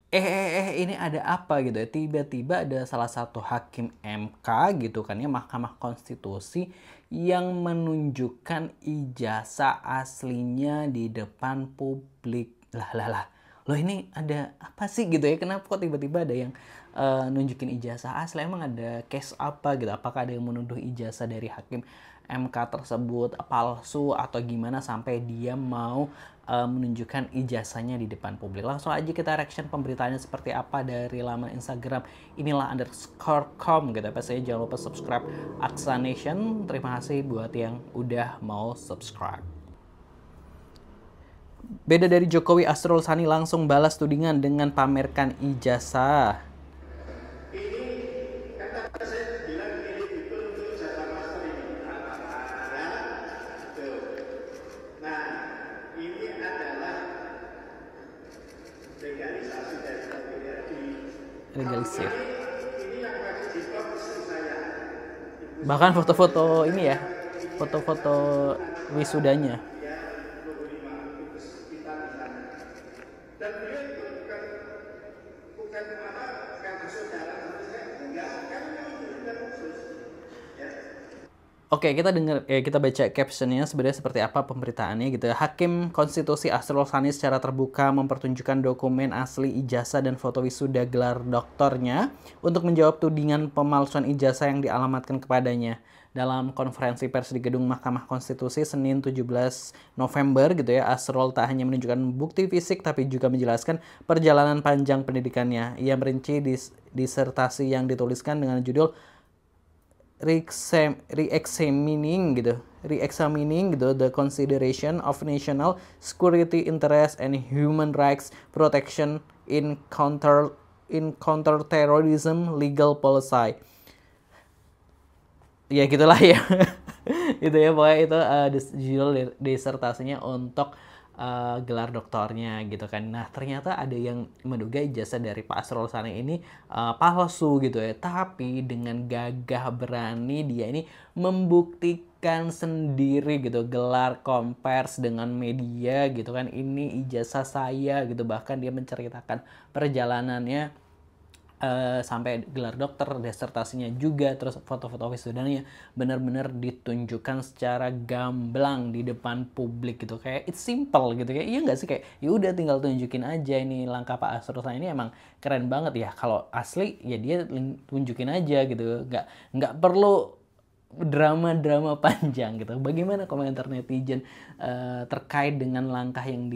Ini ada apa gitu ya, tiba-tiba ada salah satu hakim MK gitu kan ya, Mahkamah Konstitusi, yang menunjukkan ijazah aslinya di depan publik. Lah, loh ini ada apa sih gitu ya, kenapa kok tiba-tiba ada yang nunjukin ijazah asli, emang ada case apa gitu, apakah ada yang menuduh ijazah dari hakim MK tersebut palsu atau gimana sampai dia mau menunjukkan ijazahnya di depan publik. Langsung aja kita reaction pemberitaannya seperti apa dari laman Instagram inilah_com gitu. Pastinya jangan lupa subscribe Aksa Nation. Terima kasih buat yang udah mau subscribe. Beda dari Jokowi, Asrul Sani langsung balas tudingan dengan pamerkan ijazah. Legalisir. Bahkan foto-foto ini ya, foto-foto wisudanya. Oke, kita baca captionnya sebenarnya seperti apa pemberitaannya gitu ya. Hakim Konstitusi Asrul Sani secara terbuka mempertunjukkan dokumen asli ijazah dan foto wisuda gelar doktornya untuk menjawab tudingan pemalsuan ijazah yang dialamatkan kepadanya. Dalam konferensi pers di Gedung Mahkamah Konstitusi Senin 17 November gitu ya, Asrul tak hanya menunjukkan bukti fisik tapi juga menjelaskan perjalanan panjang pendidikannya. Ia merinci disertasi yang dituliskan dengan judul re-examining the consideration of national security interest and human rights protection in counterterrorism legal policy. Ya gitulah ya. Itu ya, pokoknya itu judul disertasinya untuk gelar doktornya gitu kan. Nah ternyata ada yang menduga ijazah dari Pak Asrul Sani ini palsu gitu ya. Tapi dengan gagah berani dia ini membuktikan sendiri gitu, gelar kompers dengan media gitu kan. Ini ijazah saya gitu, bahkan dia menceritakan perjalanannya sampai gelar dokter, disertasinya juga, terus foto-foto wisudanya benar-benar ditunjukkan secara gamblang di depan publik gitu. Kayak it's simple gitu, kayak iya nggak sih, kayak ya udah tinggal tunjukin aja. Ini langkah Pak Asrul Sani ini emang keren banget ya. Kalau asli ya dia tunjukin aja gitu, nggak perlu drama-drama panjang gitu. Bagaimana komentar netizen terkait dengan langkah yang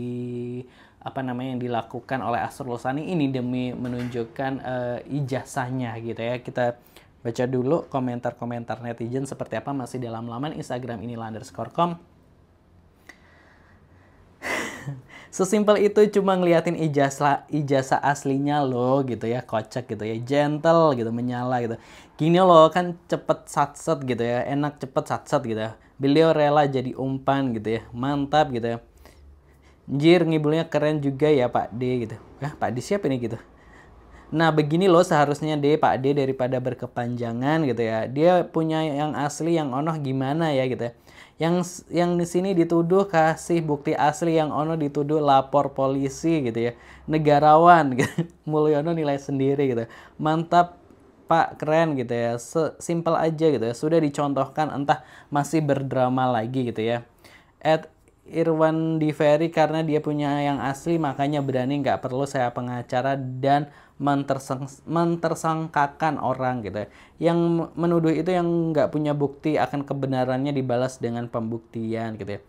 yang dilakukan oleh Asrul Sani ini demi menunjukkan ijazahnya gitu ya. Kita baca dulu komentar-komentar netizen seperti apa, masih dalam laman Instagram inilah_com. Sesimpel itu, cuma ngeliatin ijazah aslinya loh gitu ya, kocak gitu ya, gentle gitu, menyala gitu. Gini loh kan cepet satset gitu ya, enak cepet satset gitu ya. Beliau rela jadi umpan gitu ya, mantap gitu ya. Anjir, ngibulnya keren juga ya Pak D gitu. Pak D siapa ini gitu. Nah begini loh seharusnya Pak D daripada berkepanjangan gitu ya. Dia punya yang asli, yang onoh gimana ya gitu ya. Yang di sini dituduh kasih bukti asli, yang ono dituduh lapor polisi gitu ya. Negarawan gitu. Mulyono nilai sendiri gitu. Mantap Pak, keren gitu ya. Simple aja gitu ya. Sudah dicontohkan, entah masih berdrama lagi gitu ya. Irwan Diveri, karena dia punya yang asli makanya berani, nggak perlu saya pengacara dan mentersangkakan orang gitu ya. Yang menuduh itu yang nggak punya bukti akan kebenarannya dibalas dengan pembuktian gitu ya.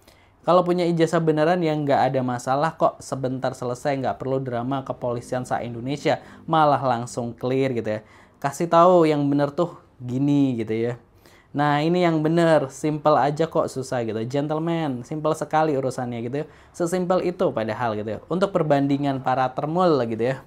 Kalau punya ijazah beneran ya nggak ada masalah kok, sebentar selesai, nggak perlu drama kepolisian se-Indonesia, malah langsung clear gitu ya. Kasih tahu yang bener tuh gini gitu ya. Nah ini yang bener, simple aja kok susah gitu. Gentleman, simple sekali urusannya gitu ya. Sesimpel itu padahal gitu ya. Untuk perbandingan para termul gitu ya.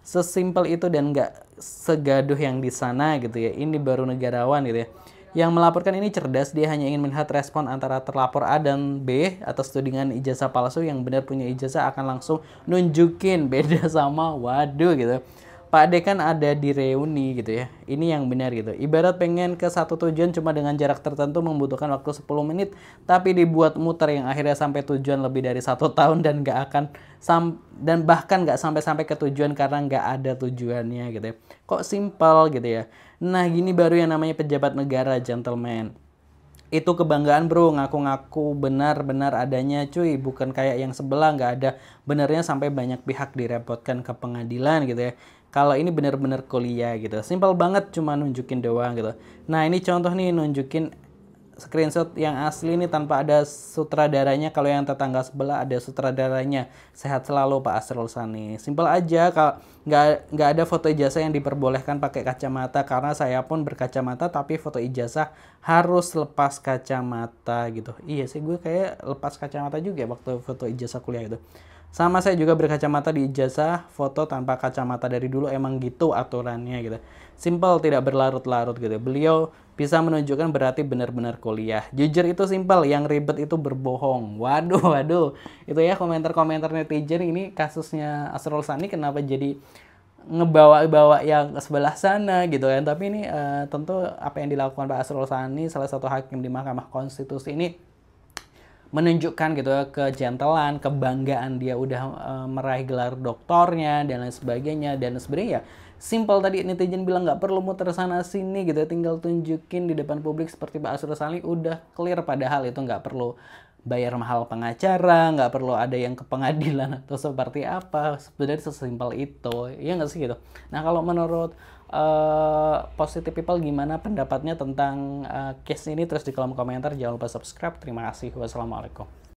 Sesimpel itu dan nggak segaduh yang di sana gitu ya. Ini baru negarawan gitu ya. Yang melaporkan ini cerdas, dia hanya ingin melihat respon antara terlapor A dan B atas tudingan ijazah palsu. Yang benar punya ijazah akan langsung nunjukin, beda sama waduh gitu. Pak D kan ada di reuni gitu ya. Ini yang benar gitu. Ibarat pengen ke satu tujuan cuma dengan jarak tertentu membutuhkan waktu 10 menit, tapi dibuat muter yang akhirnya sampai tujuan lebih dari 1 tahun dan nggak akan dan bahkan nggak sampai-sampai ke tujuan karena nggak ada tujuannya gitu ya. Kok simpel gitu ya. Nah gini baru yang namanya pejabat negara, gentleman. Itu kebanggaan bro, ngaku-ngaku benar-benar adanya cuy, bukan kayak yang sebelah nggak ada benernya sampai banyak pihak direpotkan ke pengadilan gitu ya. Kalau ini benar-benar kuliah gitu, simpel banget cuma nunjukin doang gitu. Nah ini contoh nih nunjukin screenshot yang asli nih tanpa ada sutradaranya. Kalau yang tetangga sebelah ada sutradaranya. Sehat selalu Pak Asrul Sani. Simpel aja, kalau nggak ada foto ijazah yang diperbolehkan pakai kacamata karena saya pun berkacamata, tapi foto ijazah harus lepas kacamata gitu. Iya sih, gue kayak lepas kacamata juga waktu foto ijazah kuliah itu. Sama saya juga berkacamata di ijazah, foto tanpa kacamata dari dulu emang gitu aturannya gitu. Simple, tidak berlarut-larut gitu. Beliau bisa menunjukkan berarti benar-benar kuliah. Jujur itu simple, yang ribet itu berbohong. Waduh, waduh. Itu ya komentar-komentar netizen ini kasusnya Asrul Sani kenapa jadi ngebawa-bawa yang sebelah sana gitu kan. Tapi ini tentu apa yang dilakukan Pak Asrul Sani, salah satu hakim di Mahkamah Konstitusi ini menunjukkan gitu ya kejentalan, kebanggaan dia udah meraih gelar doktornya dan lain sebagainya. Dan sebenarnya ya simple, tadi netizen bilang nggak perlu muter sana sini gitu, tinggal tunjukin di depan publik seperti Pak Asrul Sani udah clear, padahal itu nggak perlu bayar mahal pengacara, nggak perlu ada yang ke pengadilan atau seperti apa, sebenarnya sesimpel itu ya nggak sih gitu. Nah kalau menurut positive people gimana pendapatnya tentang case ini, terus di kolom komentar. Jangan lupa subscribe. Terima kasih. Wassalamualaikum.